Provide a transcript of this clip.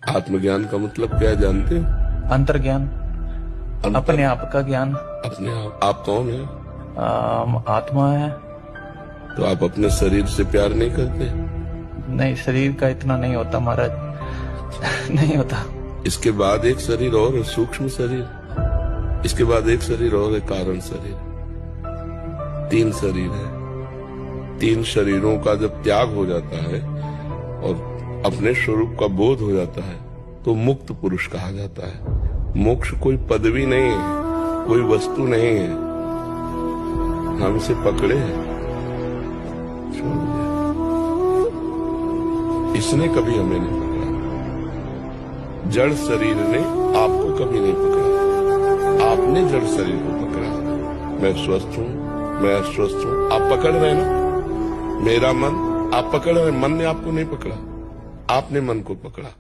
आत्मज्ञान का मतलब क्या है जानते हो? अंतर्ज्ञान, अपने आप का ज्ञान। अपने आप कौन है? आत्मा है। तो आप अपने शरीर से प्यार नहीं करते? नहीं, शरीर का इतना नहीं होता महाराज, नहीं होता। इसके बाद एक शरीर और है, सूक्ष्म शरीर। इसके बाद एक शरीर और है, कारण शरीर। 3 शरीर है। 3 शरीरों का जब त्याग हो जाता है और अपने स्वरूप का बोध हो जाता है तो मुक्त पुरुष कहा जाता है। मोक्ष कोई पदवी नहीं है, कोई वस्तु नहीं है। हम इसे पकड़े हैं, छोड़ दिया। इसने कभी हमें नहीं पकड़ा। जड़ शरीर ने आपको कभी नहीं पकड़ा, आपने जड़ शरीर को पकड़ा। मैं स्वस्थ हूं, मैं अस्वस्थ हूं, आप पकड़ रहे हैं ना। मेरा मन आप पकड़ रहे हैं, मन ने आपको नहीं पकड़ा, आपने मन को पकड़ा।